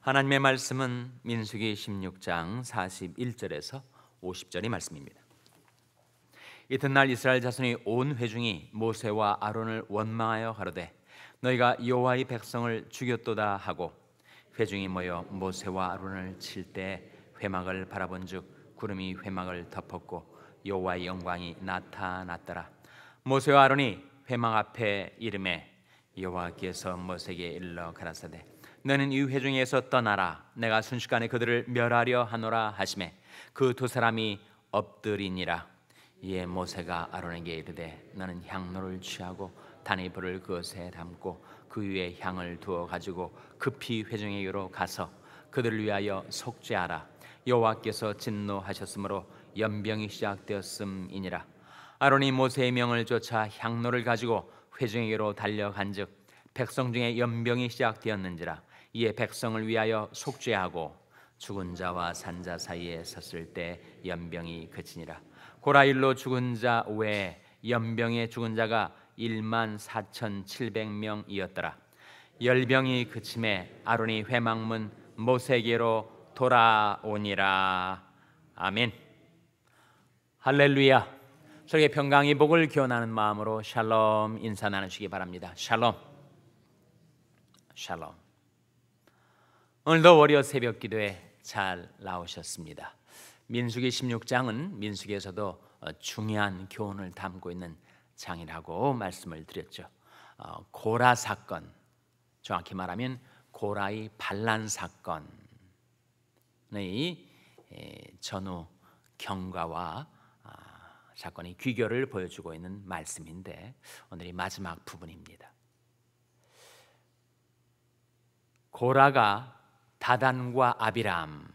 하나님의 말씀은 민수기 16장 41절에서 50절의 말씀입니다. 이튿날 이스라엘 자손이 온 회중이 모세와 아론을 원망하여 가로되 너희가 여호와의 백성을 죽였도다 하고 회중이 모여 모세와 아론을 칠 때 회막을 바라본즉 구름이 회막을 덮었고 여호와의 영광이 나타났더라. 모세와 아론이 회막 앞에 이르매 여호와께서 모세에게 일러 가라사대 너는 이 회중에서 떠나라. 내가 순식간에 그들을 멸하려 하노라 하시매 그 두 사람이 엎드리니라. 이에 모세가 아론에게 이르되 너는 향로를 취하고 단의 불을 그것에 담고 그 위에 향을 두어 가지고 급히 회중에게로 가서 그들을 위하여 속죄하라. 여호와께서 진노하셨으므로 연병이 시작되었음이니라. 아론이 모세의 명을 쫓아 향로를 가지고 회중에게로 달려간즉 백성 중에 연병이 시작되었는지라. 이에 백성을 위하여 속죄하고 죽은 자와 산 자 사이에 섰을 때 연병이 그치니라. 고라일로 죽은 자 외에 연병에 죽은 자가 14,700명이었더라. 열병이 그침에 아론이 회막문 모세에게로 돌아오니라. 아멘. 할렐루야. 저에게 평강의 복을 기원하는 마음으로 샬롬 인사 나누시기 바랍니다. 샬롬. 샬롬. 오늘도 월요 새벽 기도에 잘 나오셨습니다. 민수기 16장은 민수기에서도 중요한 교훈을 담고 있는 장이라고 말씀을 드렸죠. 고라 사건, 정확히 말하면 고라의 반란 사건의 전후 경과와 사건의 귀결을 보여주고 있는 말씀인데 오늘이 마지막 부분입니다. 고라가 다단과 아비람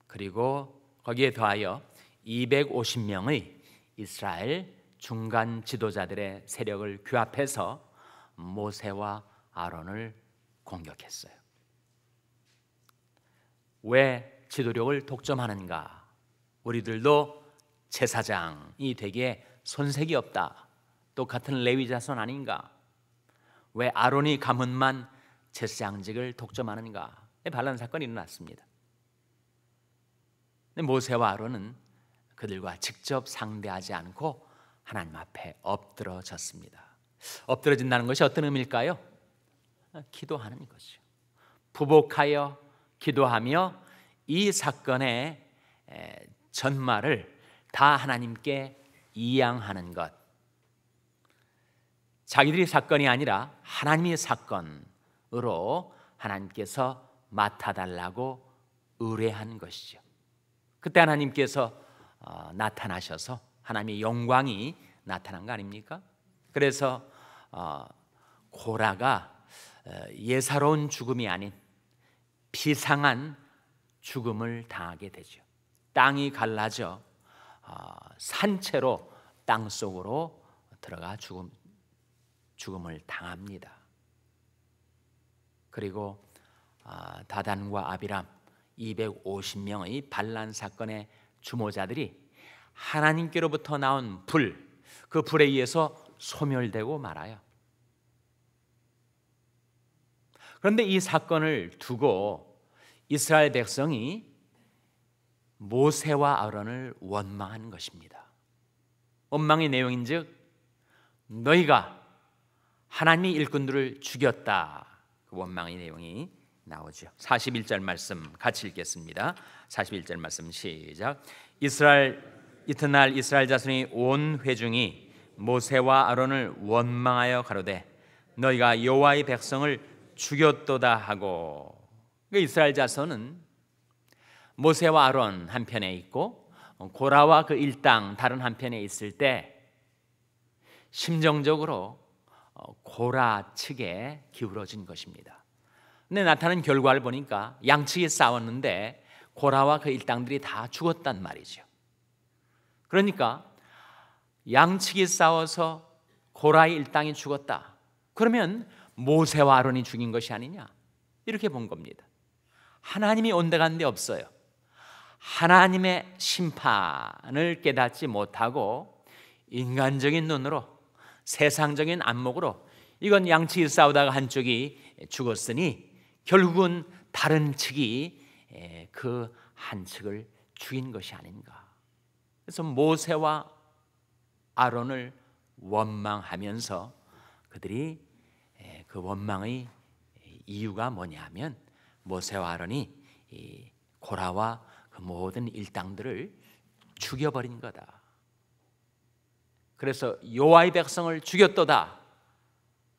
그리고 거기에 더하여 250명의 이스라엘 중간 지도자들의 세력을 규합해서 모세와 아론을 공격했어요. 왜 지도력을 독점하는가? 우리들도 제사장이 되기에 손색이 없다. 똑같은 레위 자손 아닌가? 왜 아론이 가문만 제사장직을 독점하는가? 반란 사건이 일어났습니다. 모세와 아론은 그들과 직접 상대하지 않고 하나님 앞에 엎드러졌습니다. 엎드러진다는 것이 어떤 의미일까요? 기도하는 것이죠. 부복하여 기도하며 이 사건의 전말을 다 하나님께 이양하는 것. 자기들이 사건이 아니라 하나님의 사건으로 하나님께서 맡아달라고 의뢰한 것이죠. 그때 하나님께서 나타나셔서 하나님의 영광이 나타난 거 아닙니까? 그래서 고라가 예사로운 죽음이 아닌 비상한 죽음을 당하게 되죠. 땅이 갈라져 산채로 땅 속으로 들어가 죽음을 당합니다. 그리고 다단과 아비람 250명의 반란 사건의 주모자들이 하나님께로부터 나온 불, 그 불에 의해서 소멸되고 말아요. 그런데 이 사건을 두고 이스라엘 백성이 모세와 아론을 원망한 것입니다. 원망의 내용인즉 너희가 하나님의 일꾼들을 죽였다. 그 원망의 내용이 나오죠. 41절 말씀 같이 읽겠습니다. 41절 말씀 시작. 이튿날 이스라엘 자손이 온 회중이 모세와 아론을 원망하여 가로되 너희가 여호와의 백성을 죽였도다 하고. 이스라엘 자손은 모세와 아론 한편에 있고 고라와 그 일당 다른 한편에 있을 때 심정적으로 고라 측에 기울어진 것입니다. 근데 나타난 결과를 보니까 양측이 싸웠는데 고라와 그 일당들이 다 죽었단 말이죠. 그러니까 양측이 싸워서 고라의 일당이 죽었다. 그러면 모세와 아론이 죽인 것이 아니냐? 이렇게 본 겁니다. 하나님이 온데간데 없어요. 하나님의 심판을 깨닫지 못하고 인간적인 눈으로 세상적인 안목으로 이건 양측이 싸우다가 한쪽이 죽었으니 결국은 다른 측이 그 한 측을 죽인 것이 아닌가. 그래서 모세와 아론을 원망하면서 그들이 그 원망의 이유가 뭐냐면 모세와 아론이 이 고라와 그 모든 일당들을 죽여버린 거다. 그래서 여호와의 백성을 죽였도다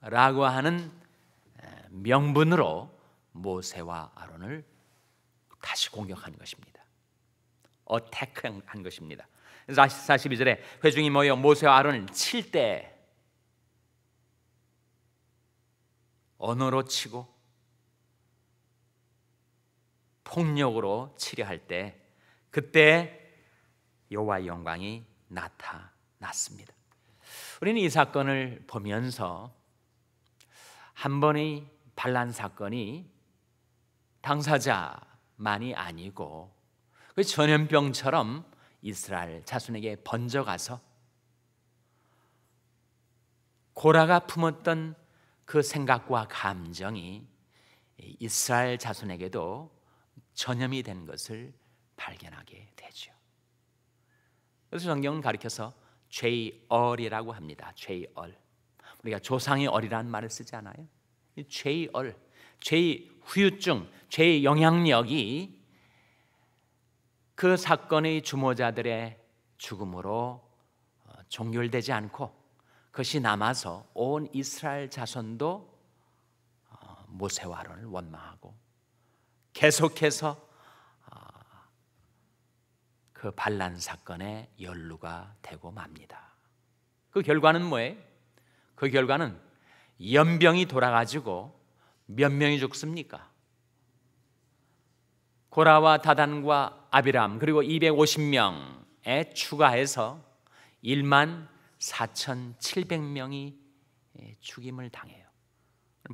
라고 하는 명분으로 모세와 아론을 다시 공격한 것입니다. 어택한 것입니다. 42절에 회중이 모여 모세와 아론을 칠 때 언어로 치고 폭력으로 치려 할 때 그때 여호와의 영광이 나타났습니다. 우리는 이 사건을 보면서 한 번의 반란 사건이 당사자만이 아니고 그 전염병처럼 이스라엘 자손에게 번져가서 고라가 품었던 그 생각과 감정이 이스라엘 자손에게도 전염이 된 것을 발견하게 되죠. 그래서 성경은 가리켜서 죄의 얼이라고 합니다. 죄의 얼. 우리가 조상의 얼이라는 말을 쓰지 않아요? 이 죄의 얼, 죄의 후유증, 죄의 영향력이 그 사건의 주모자들의 죽음으로 종결되지 않고 그것이 남아서 온 이스라엘 자손도 모세와 아론을 원망하고 계속해서 그 반란 사건의 연루가 되고 맙니다. 그 결과는 뭐예요? 그 결과는 연병이 돌아가지고 몇 명이 죽습니까? 고라와 다단과 아비람 그리고 250명에 추가해서 1만 4,700명이 죽임을 당해요.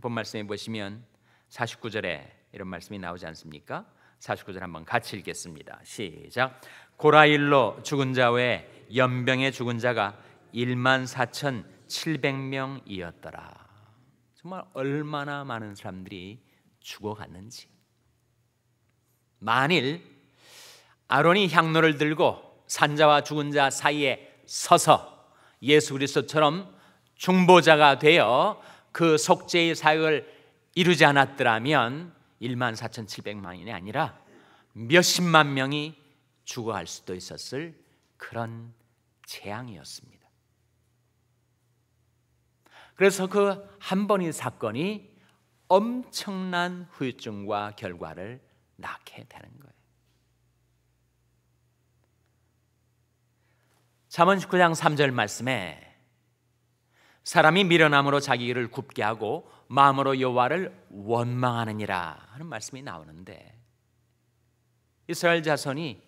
본 말씀에 보시면 49절에 이런 말씀이 나오지 않습니까? 49절 한번 같이 읽겠습니다. 시작. 고라 일로 죽은 자 외에 연병에 죽은 자가 1만 4,700명이었더라. 정말 얼마나 많은 사람들이 죽어갔는지. 만일 아론이 향로를 들고 산자와 죽은 자 사이에 서서 예수 그리스도처럼 중보자가 되어 그 속죄의 사역을 이루지 않았더라면 1만 4,700만이 아니라 몇십만 명이 죽어갈 수도 있었을 그런 재앙이었습니다. 그래서 그 한 번의 사건이 엄청난 후유증과 결과를 낳게 되는 거예요. 잠언 19장 3절 말씀에 사람이 미련함으로 자기 길을 굽게 하고 마음으로 여호와를 원망하느니라 하는 말씀이 나오는데 이스라엘 자손이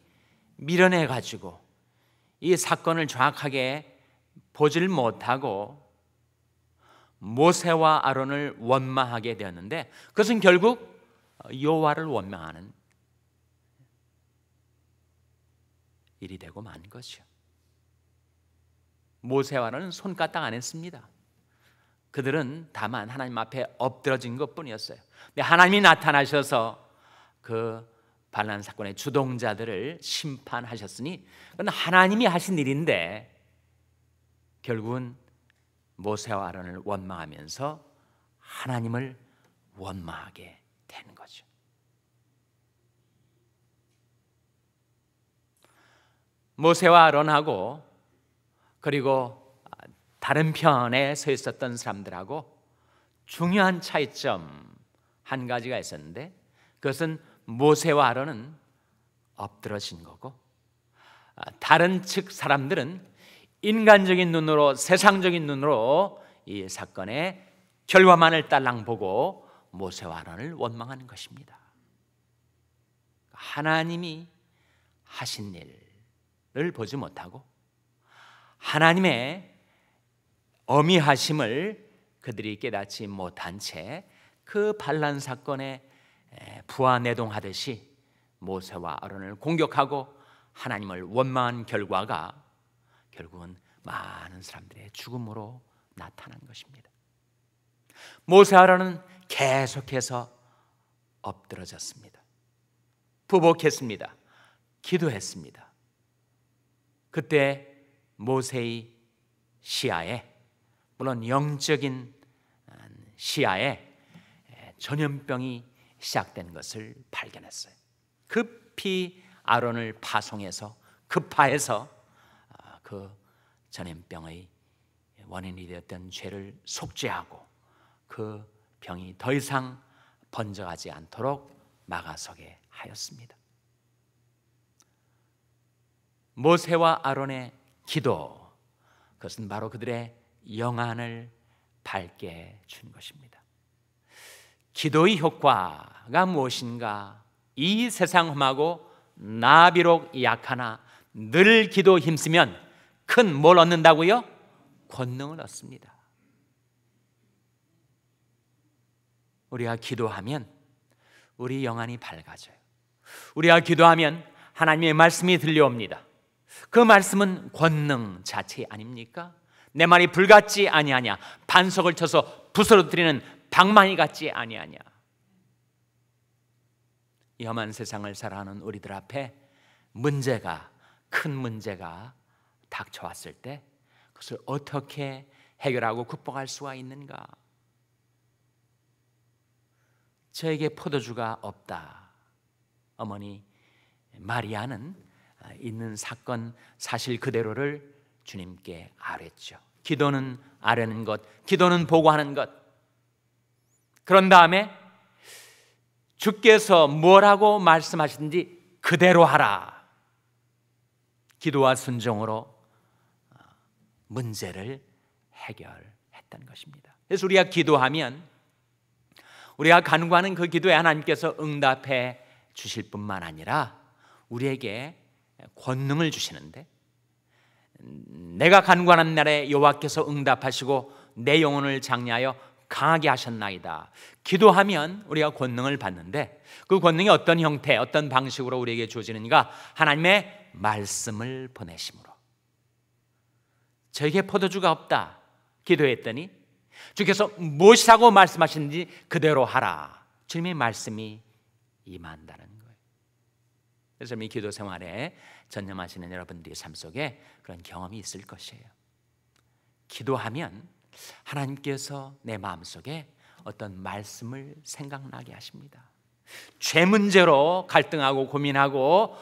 미련해 가지고 이 사건을 정확하게 보질 못하고 모세와 아론을 원망하게 되었는데 그것은 결국 여호와를 원망하는 일이 되고 만 것이요. 모세와 아론은 손까딱 안 했습니다. 그들은 다만 하나님 앞에 엎드러진 것뿐이었어요. 근데 하나님이 나타나셔서 그 반란 사건의 주동자들을 심판하셨으니 그건 하나님이 하신 일인데 결국은 모세와 아론을 원망하면서 하나님을 원망하게 되는 거죠. 모세와 아론하고 그리고 다른 편에 서 있었던 사람들하고 중요한 차이점 한 가지가 있었는데 그것은 모세와 아론은 엎드러진 거고 다른 측 사람들은 인간적인 눈으로 세상적인 눈으로 이 사건의 결과만을 딸랑 보고 모세와 아론을 원망하는 것입니다. 하나님이 하신 일을 보지 못하고 하나님의 어미하심을 그들이 깨닫지 못한 채 그 반란 사건에 부하내동하듯이 모세와 아론을 공격하고 하나님을 원망한 결과가 결국은 많은 사람들의 죽음으로 나타난 것입니다. 모세 아론은 계속해서 엎드러졌습니다. 부복했습니다. 기도했습니다. 그때 모세의 시야에, 물론 영적인 시야에 전염병이 시작된 것을 발견했어요. 급히 아론을 파송해서 급파해서 그 전염병의 원인이 되었던 죄를 속죄하고 그 병이 더 이상 번져가지 않도록 막아서게 하였습니다. 모세와 아론의 기도, 그것은 바로 그들의 영안을 밝게 준 것입니다. 기도의 효과가 무엇인가? 이 세상 험하고 나 비록 약하나 늘 기도 힘쓰면 큰 뭘 얻는다고요? 권능을 얻습니다. 우리가 기도하면 우리 영안이 밝아져요. 우리가 기도하면 하나님의 말씀이 들려옵니다. 그 말씀은 권능 자체 아닙니까? 내 말이 불같지 아니하냐, 반석을 쳐서 부스러뜨리는 방망이 같지 아니하냐. 이 험한 세상을 살아가는 우리들 앞에 큰 문제가 닥쳐왔을 때 그것을 어떻게 해결하고 극복할 수가 있는가? 저에게 포도주가 없다. 어머니 마리아는 있는 사건 사실 그대로를 주님께 아뢰죠. 기도는 아뢰는 것, 기도는 보고하는 것. 그런 다음에 주께서 뭐라고 말씀하시든지 그대로 하라. 기도와 순종으로 문제를 해결했던 것입니다. 그래서 우리가 기도하면 우리가 간구하는 그 기도에 하나님께서 응답해 주실 뿐만 아니라 우리에게 권능을 주시는데, 내가 간구하는 날에 여호와께서 응답하시고 내 영혼을 장려하여 강하게 하셨나이다. 기도하면 우리가 권능을 받는데 그 권능이 어떤 형태, 어떤 방식으로 우리에게 주어지는가? 하나님의 말씀을 보내심으로. 저에게 포도주가 없다 기도했더니 주께서 무엇이라고 말씀하시는지 그대로 하라. 주님의 말씀이 임한다는 거예요. 그래서 이 기도 생활에 전념하시는 여러분들의 삶 속에 그런 경험이 있을 것이에요. 기도하면 하나님께서 내 마음속에 어떤 말씀을 생각나게 하십니다. 죄 문제로 갈등하고 고민하고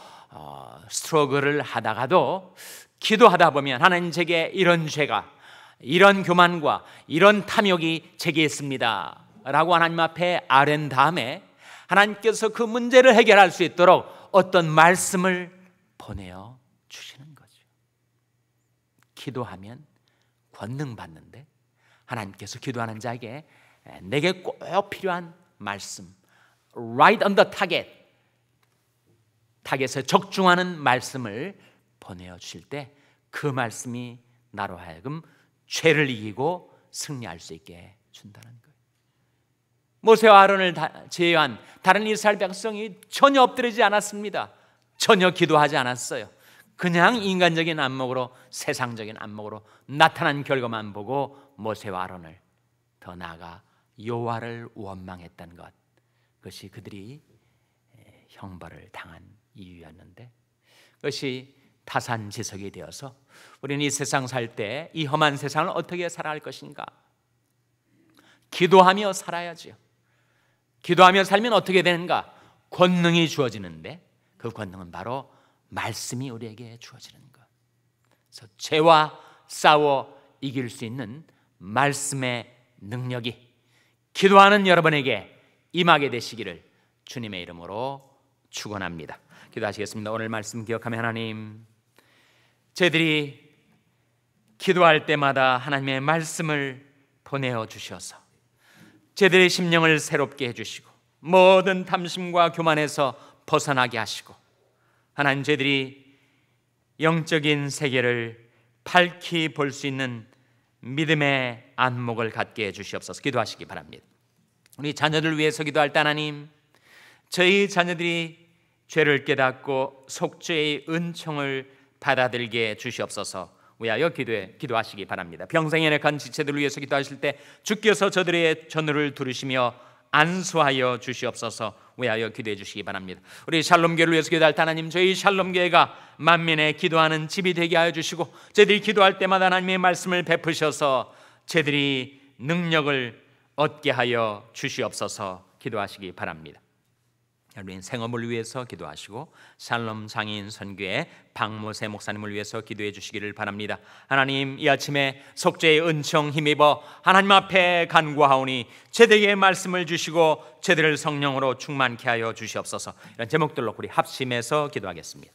스트러글을 하다가도 기도하다 보면 하나님, 제게 이런 죄가, 이런 교만과 이런 탐욕이 제게 있습니다 라고 하나님 앞에 아뢰는 다음에 하나님께서 그 문제를 해결할 수 있도록 어떤 말씀을 보내어 주시는 거죠. 기도하면 권능 받는데 하나님께서 기도하는 자에게 내게 꼭 필요한 말씀, right on the target, 타겟에 적중하는 말씀을 보내어 주실 때 그 말씀이 나로 하여금 죄를 이기고 승리할 수 있게 준다는 거예요. 모세와 아론을 제외한 다른 이스라엘 백성이 전혀 엎드리지 않았습니다. 전혀 기도하지 않았어요. 그냥 인간적인 안목으로, 세상적인 안목으로 나타난 결과만 보고 모세와 아론을, 더 나아가 여호와를 원망했던 것, 그것이 그들이 형벌을 당한 이유였는데, 그것이 타산지석이 되어서 우리는 이 세상 살 때 이 험한 세상을 어떻게 살아갈 것인가? 기도하며 살아야죠. 기도하며 살면 어떻게 되는가? 권능이 주어지는데 그 권능은 바로 말씀이 우리에게 주어지는 것. 그래서 죄와 싸워 이길 수 있는 말씀의 능력이 기도하는 여러분에게 임하게 되시기를 주님의 이름으로 축원합니다. 기도하시겠습니다. 오늘 말씀 기억하며 하나님, 저희들이 기도할 때마다 하나님의 말씀을 보내어 주셔서 저희들의 심령을 새롭게 해주시고 모든 탐심과 교만에서 벗어나게 하시고 하나님, 저희들이 영적인 세계를 밝히 볼 수 있는 믿음의 안목을 갖게 해주시옵소서. 기도하시기 바랍니다. 우리 자녀들 위해서 기도할 때 하나님, 저희 자녀들이 죄를 깨닫고 속죄의 은총을 받아들게 주시옵소서. 위하여 기도하시기 바랍니다. 평생에 연약한 지체들을 위해서 기도하실 때 주께서 저들의 전우를 들으시며 안수하여 주시옵소서 위하여 기도해 주시기 바랍니다. 우리 샬롬교회를 위해서 기도할 때 하나님, 저희 샬롬교회가 만민의 기도하는 집이 되게 하여 주시고, 저희들이 기도할 때마다 하나님의 말씀을 베푸셔서 저희들이 능력을 얻게 하여 주시옵소서 기도하시기 바랍니다. 우리 생업을 위해서 기도하시고 샬롬 장애인 선교회 박모세 목사님을 위해서 기도해 주시기를 바랍니다. 하나님, 이 아침에 속죄의 은총 힘입어 하나님 앞에 간구하오니 제대의 말씀을 주시고 제대를 성령으로 충만케 하여 주시옵소서. 이런 제목들로 우리 합심해서 기도하겠습니다.